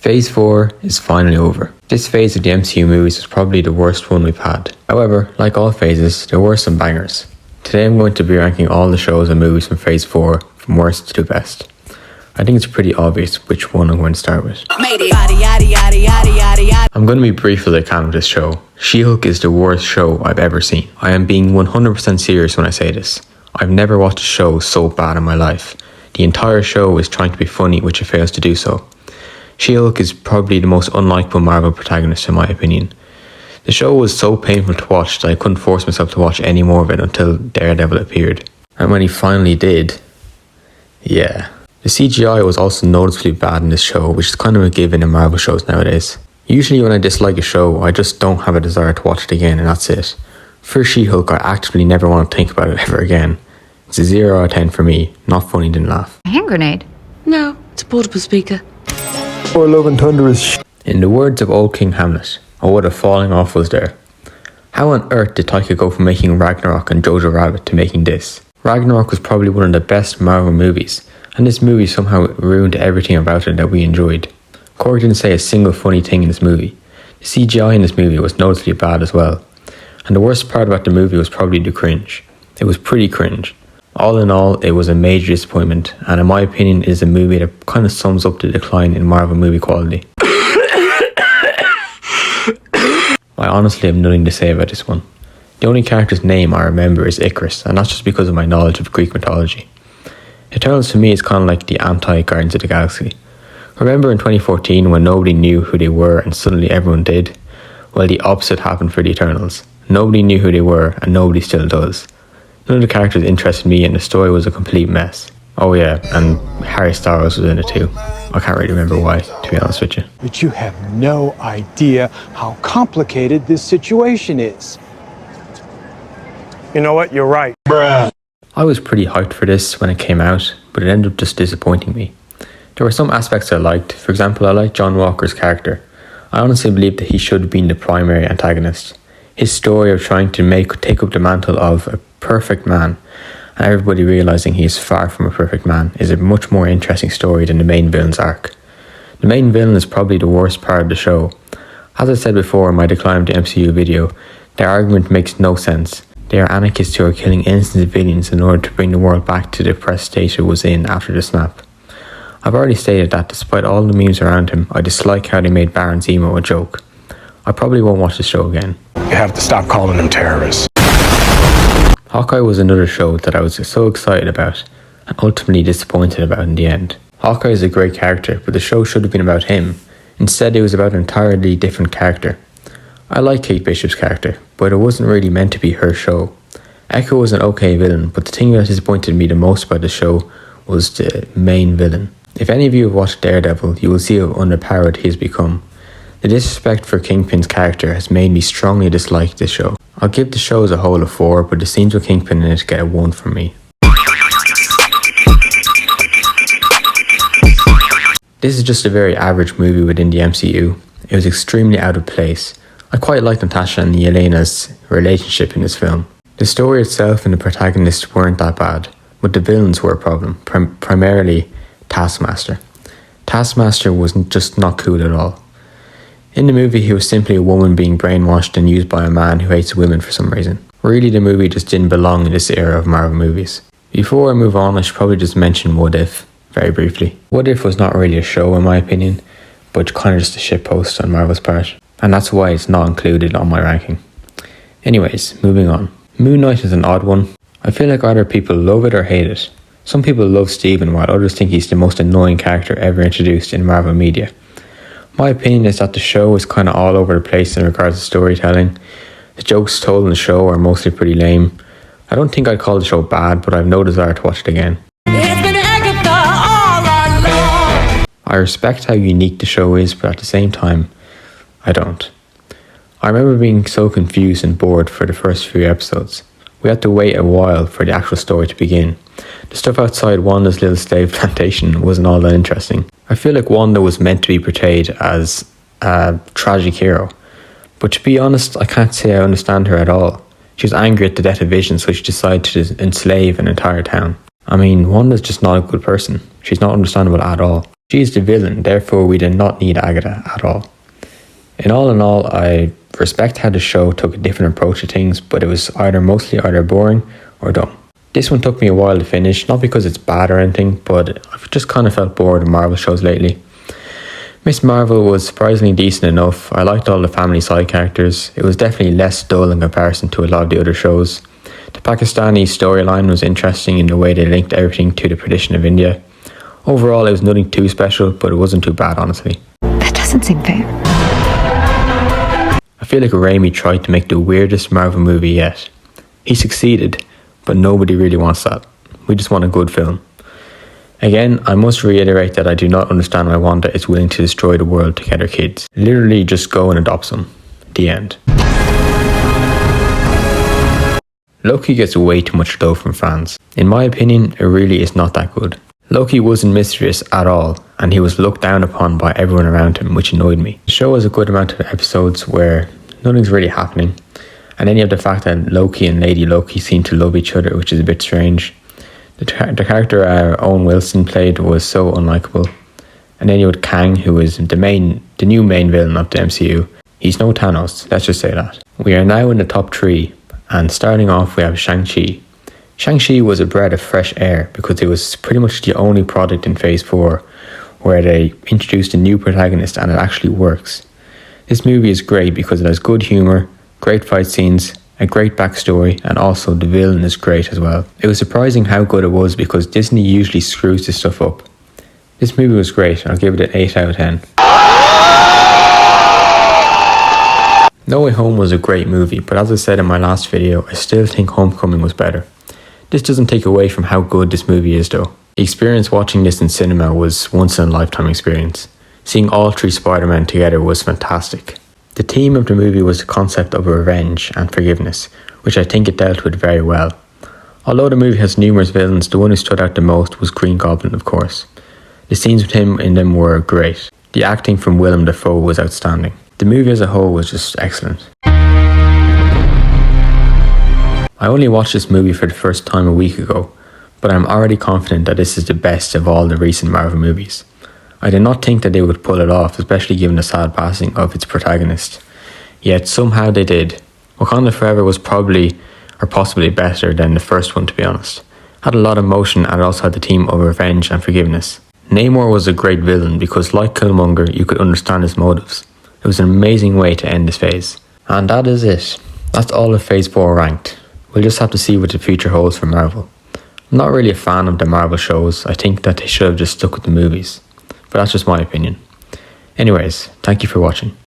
Phase 4 is finally over. This phase of the MCU movies was probably the worst one we've had. However, like all phases, there were some bangers. Today I'm going to be ranking all the shows and movies from Phase 4 from worst to best. I think it's pretty obvious which one I'm going to start with. I'm going to be brief as I can with this show. She-Hulk is the worst show I've ever seen. I am being 100% serious when I say this. I've never watched a show so bad in my life. The entire show is trying to be funny, which it fails to do so. She-Hulk is probably the most unlikable Marvel protagonist in my opinion. The show was so painful to watch that I couldn't force myself to watch any more of it until Daredevil appeared. And when he finally did, yeah. The CGI was also noticeably bad in this show, which is kind of a given in Marvel shows nowadays. Usually when I dislike a show, I just don't have a desire to watch it again and that's it. For She-Hulk, I actively never want to think about it ever again. It's a 0 out of 10 for me. Not funny, didn't laugh. A hand grenade? No, it's a portable speaker. Or Love and Thunder is In the words of old King Hamlet, oh what a falling off was there. How on earth did Taika go from making Ragnarok and Jojo Rabbit to making this? Ragnarok was probably one of the best Marvel movies, and this movie somehow ruined everything about it that we enjoyed. Corey didn't say a single funny thing in this movie. The CGI in this movie was noticeably bad as well. And the worst part about the movie was probably the cringe. It was pretty cringe. All in all, it was a major disappointment, and in my opinion it is a movie that kind of sums up the decline in Marvel movie quality. I honestly have nothing to say about this one. The only character's name I remember is Icarus, and that's just because of my knowledge of Greek mythology. Eternals for me is kind of like the anti-Guardians of the Galaxy. Remember in 2014 when nobody knew who they were and suddenly everyone did? Well, the opposite happened for the Eternals. Nobody knew who they were and nobody still does. None of the characters interested me and the story was a complete mess. Oh yeah, and Harry Styles was in it too. I can't really remember why, to be honest with you. But you have no idea how complicated this situation is. You know what? You're right. Bruh. I was pretty hyped for this when it came out, but it ended up just disappointing me. There were some aspects I liked. For example, I liked John Walker's character. I honestly believe that he should have been the primary antagonist. His story of trying to take up the mantle of a perfect man, and everybody realising he is far from a perfect man, is a much more interesting story than the main villain's arc. The main villain is probably the worst part of the show. As I said before in my Decline of the MCU video, their argument makes no sense. They are anarchists who are killing innocent civilians in order to bring the world back to the depressed state it was in after the snap. I've already stated that despite all the memes around him, I dislike how they made Baron Zemo a joke. I probably won't watch the show again. You have to stop calling them terrorists. Hawkeye was another show that I was so excited about and ultimately disappointed about in the end. Hawkeye is a great character, but the show should have been about him. Instead, it was about an entirely different character. I like Kate Bishop's character, but it wasn't really meant to be her show. Echo was an okay villain, but the thing that disappointed me the most about the show was the main villain. If any of you have watched Daredevil, you will see how underpowered he has become. The disrespect for Kingpin's character has made me strongly dislike this show. I'll give the show as a whole a 4, but the scenes with Kingpin in it get a 1 from me. This is just a very average movie within the MCU. It was extremely out of place. I quite liked Natasha and Yelena's relationship in this film. The story itself and the protagonists weren't that bad, but the villains were a problem, primarily Taskmaster. Taskmaster was just not cool at all. In the movie, he was simply a woman being brainwashed and used by a man who hates women for some reason. Really, the movie just didn't belong in this era of Marvel movies. Before I move on, I should probably just mention What If, very briefly. What If was not really a show in my opinion, but kind of just a shitpost on Marvel's part. And that's why it's not included on my ranking. Anyways, moving on. Moon Knight is an odd one. I feel like either people love it or hate it. Some people love Steven while others think he's the most annoying character ever introduced in Marvel media. My opinion is that the show is kind of all over the place in regards to storytelling. The jokes told in the show are mostly pretty lame. I don't think I'd call the show bad, but I've no desire to watch it again. I respect how unique the show is, but at the same time, I don't. I remember being so confused and bored for the first few episodes. We had to wait a while for the actual story to begin. The stuff outside Wanda's little slave plantation wasn't all that interesting. I feel like Wanda was meant to be portrayed as a tragic hero. But to be honest, I can't say I understand her at all. She was angry at the death of Vision, so she decided to enslave an entire town. I mean, Wanda's just not a good person. She's not understandable at all. She is the villain, therefore we did not need Agatha at all. In all, I respect how the show took a different approach to things, but it was either boring or dumb. This one took me a while to finish, not because it's bad or anything, but I've just kind of felt bored of Marvel shows lately. Miss Marvel was surprisingly decent enough. I liked all the family side characters. It was definitely less dull in comparison to a lot of the other shows. The Pakistani storyline was interesting in the way they linked everything to the tradition of India. Overall, it was nothing too special, but it wasn't too bad, honestly. That doesn't seem fair. I feel like Raimi tried to make the weirdest Marvel movie yet. He succeeded, but nobody really wants that. We just want a good film. Again, I must reiterate that I do not understand why Wanda is willing to destroy the world to get her kids. Literally just go and adopt some. The end. Loki gets way too much love from fans. In my opinion, it really is not that good. Loki wasn't mischievous at all, and he was looked down upon by everyone around him, which annoyed me. The show has a good amount of episodes where nothing's really happening, and then you have the fact that Loki and Lady Loki seem to love each other, which is a bit strange. The character Owen Wilson played was so unlikable. And then you had Kang, who is the new main villain of the MCU. He's no Thanos, let's just say that. We are now in the top 3, and starting off we have Shang Chi. Shang Chi was a breath of fresh air because it was pretty much the only product in Phase 4 where they introduced a new protagonist and it actually works. This movie is great because it has good humour, great fight scenes, a great backstory, and also the villain is great as well. It was surprising how good it was because Disney usually screws this stuff up. This movie was great, I'll give it an 8 out of 10. No Way Home was a great movie, but as I said in my last video, I still think Homecoming was better. This doesn't take away from how good this movie is though. The experience watching this in cinema was once in a lifetime experience. Seeing all 3 Spider-Men together was fantastic. The theme of the movie was the concept of revenge and forgiveness, which I think it dealt with very well. Although the movie has numerous villains, the one who stood out the most was Green Goblin, of course. The scenes with him in them were great. The acting from Willem Dafoe was outstanding. The movie as a whole was just excellent. I only watched this movie for the first time a week ago, but I'm already confident that this is the best of all the recent Marvel movies. I did not think that they would pull it off, especially given the sad passing of its protagonist. Yet somehow they did. Wakanda Forever was possibly better than the first one, to be honest. Had a lot of emotion and it also had the theme of revenge and forgiveness. Namor was a great villain because, like Killmonger, you could understand his motives. It was an amazing way to end this phase. And that is it. That's all of Phase 4 ranked. We'll just have to see what the future holds for Marvel. I'm not really a fan of the Marvel shows. I think that they should have just stuck with the movies. But that's just my opinion. Anyways, thank you for watching.